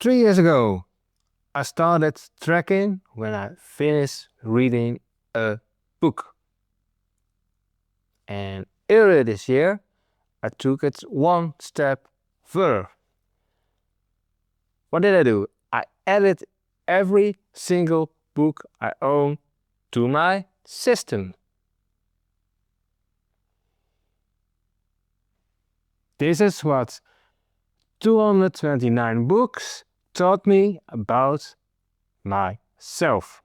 3 years ago, I started tracking when I finished reading a book. And earlier this year, I took it one step further. What did I do? I added every single book I own to my system. This is what 229 books taught me about myself.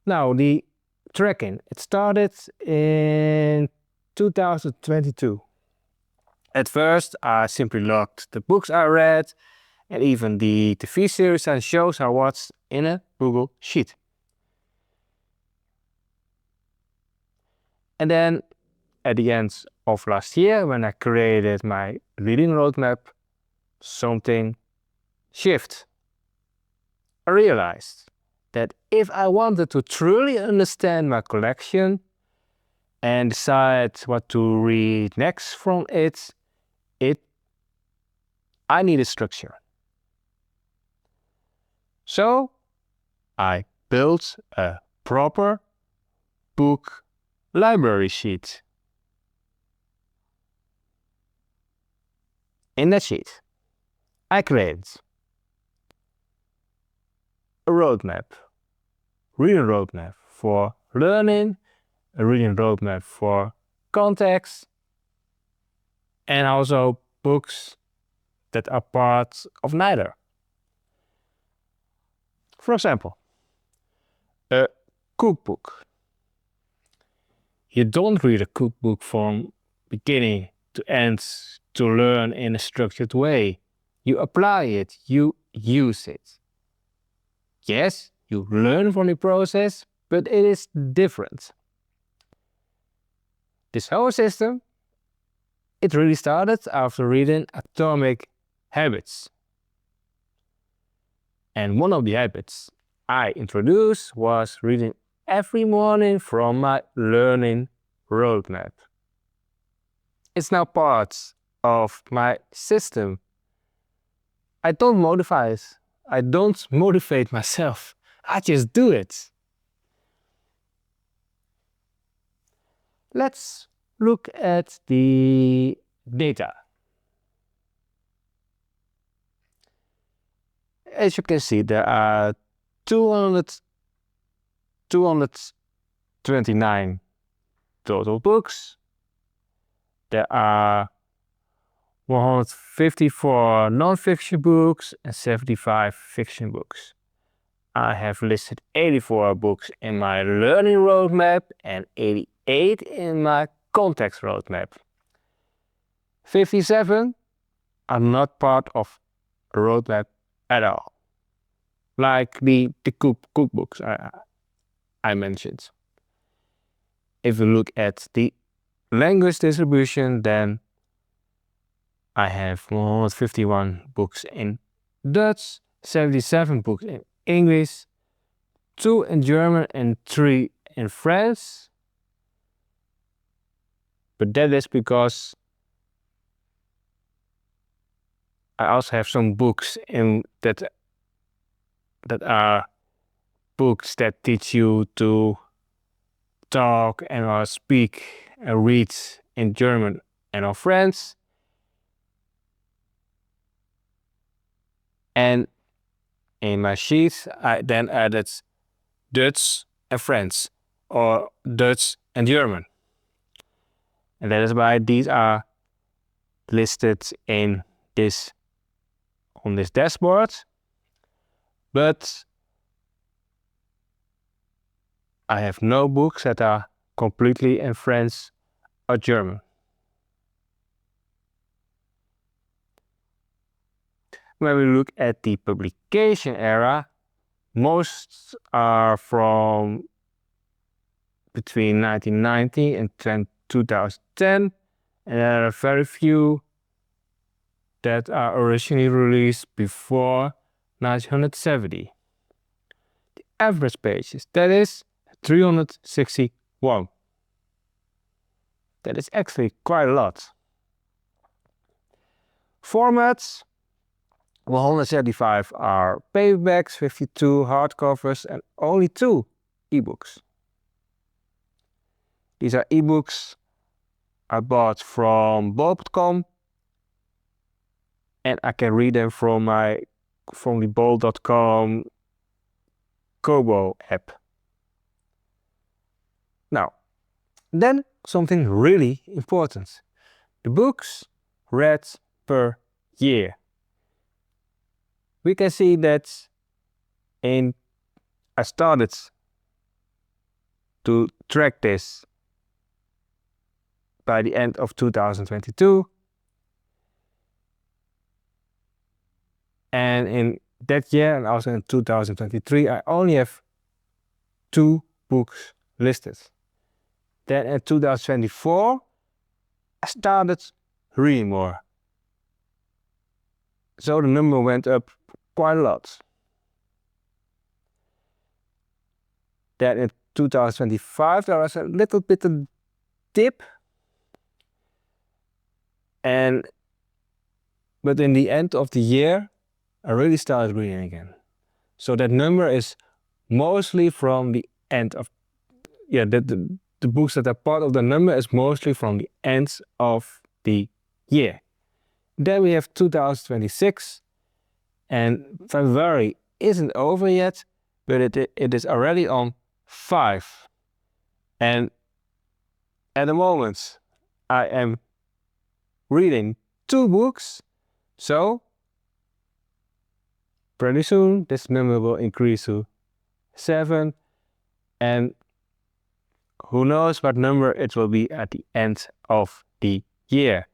Now, the tracking, it started in 2022. At first, I simply logged the books I read and even the TV series and shows I watched in a Google Sheet. And then at the end of last year, when I created my reading roadmap, something shifted. I realized that if I wanted to truly understand my collection and decide what to read next from it, I needed structure. So I built a proper book library sheet. In that sheet, I created a roadmap, reading roadmap for learning, a reading roadmap for context, and also books that are part of neither. For example, a cookbook. You don't read a cookbook from beginning to end to learn in a structured way. You apply it, you use it. Yes, you learn from the process, but it is different. This whole system, it really started after reading Atomic Habits. And one of the habits I introduced was reading every morning from my learning roadmap. It's now part of my system. I don't modify it. I don't motivate myself. I just do it. Let's look at the data. As you can see, there are 229 total books. There are 154 non-fiction books and 75 fiction books. I have listed 84 books in my learning roadmap and 88 in my context roadmap. 57 are not part of a roadmap at all, like the cookbooks I mentioned. If you look at the language distribution, then I have 151 books in Dutch, 77 books in English, 2 in German and 3 in French. But that is because I also have some books in that are books that teach you to talk and speak and read in German and or French. And in my sheet, I then added Dutch and French, or Dutch and German. And that is why these are listed on this dashboard. But I have no books that are completely in French or German. When we look at the publication era, most are from between 1990 and 2010, and there are very few that are originally released before 1970. The average pages, that is 361. That is actually quite a lot. Formats, 175 are paperbacks, 52 hardcovers, and only 2 ebooks. These are ebooks I bought from bol.com, and I can read them from the bol.com Kobo app. Now, then something really important. The books read per year. We can see that I started to track this by the end of 2022. And in that year, and also in 2023, I only have 2 books listed. Then in 2024, I started reading more. So the number went up quite a lot. Then in 2025, there was a little bit of dip. But in the end of the year, I really started reading again. So that number is mostly from the end of, the books that are part of the number is mostly from the end of the year. Then we have 2026, and February isn't over yet, but it is already on 5. And at the moment, I am reading 2 books, so pretty soon this number will increase to 7, and who knows what number it will be at the end of the year.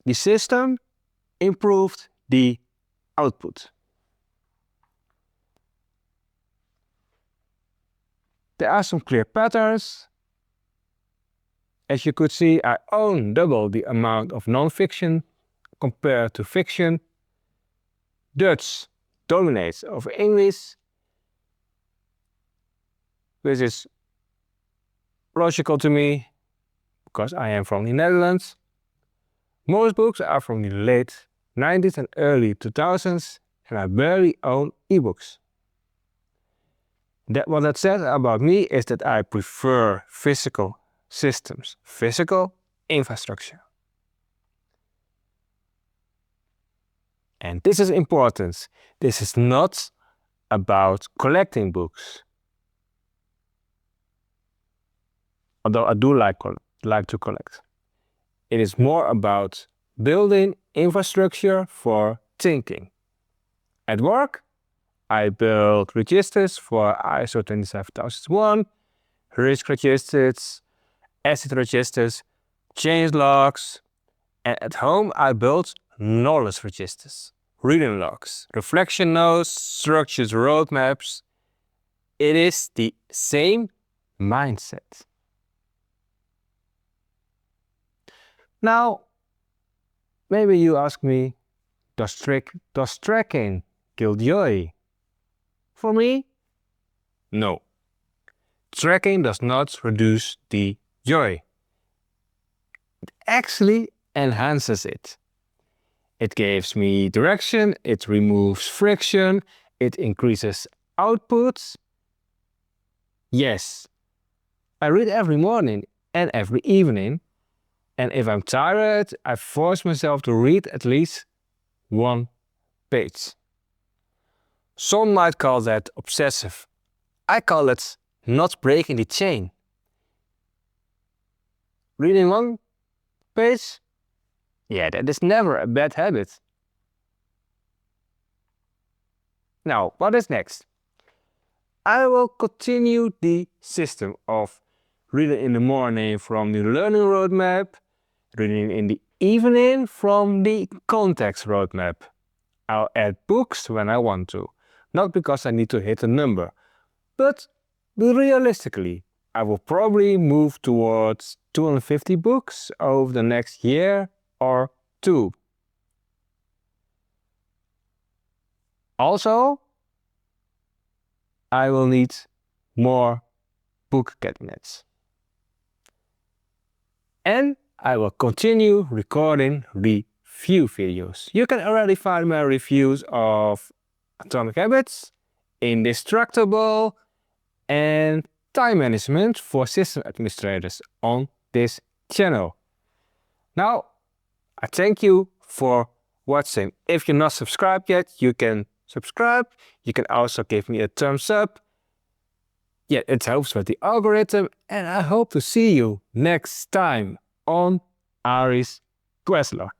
The system improved the output. There are some clear patterns. As you could see, I own double the amount of non-fiction compared to fiction. Dutch dominates over English, which is logical to me because I am from the Netherlands. Most books are from the late 90s and early 2000s, and I barely own ebooks. What that says about me is that I prefer physical systems, physical infrastructure. And this is important. This is not about collecting books. Although I do like to collect. It is more about building infrastructure for thinking. At work, I build registers for ISO 27001, risk registers, asset registers, change logs, and at home I build knowledge registers, reading logs, reflection notes, structured roadmaps. It is the same mindset. Now, maybe you ask me, does tracking kill joy? For me, no. Tracking does not reduce the joy. It actually enhances it. It gives me direction, it removes friction, it increases output. Yes, I read every morning and every evening, and if I'm tired, I force myself to read at least 1 page. Some might call that obsessive. I call it not breaking the chain. Reading 1 page? Yeah, that is never a bad habit. Now, what is next? I will continue the system of reading in the morning from the learning roadmap, reading in the evening from the context roadmap. I'll add books when I want to, not because I need to hit a number, but realistically, I will probably move towards 250 books over the next year or 2. Also, I will need more book cabinets. And I will continue recording review videos. You can already find my reviews of Atomic Habits, Indestructible, and Time Management for System Administrators on this channel. Now, I thank you for watching. If you're not subscribed yet, you can subscribe. You can also give me a thumbs up. Yeah, it helps with the algorithm, and I hope to see you next time on Ari's Questlog.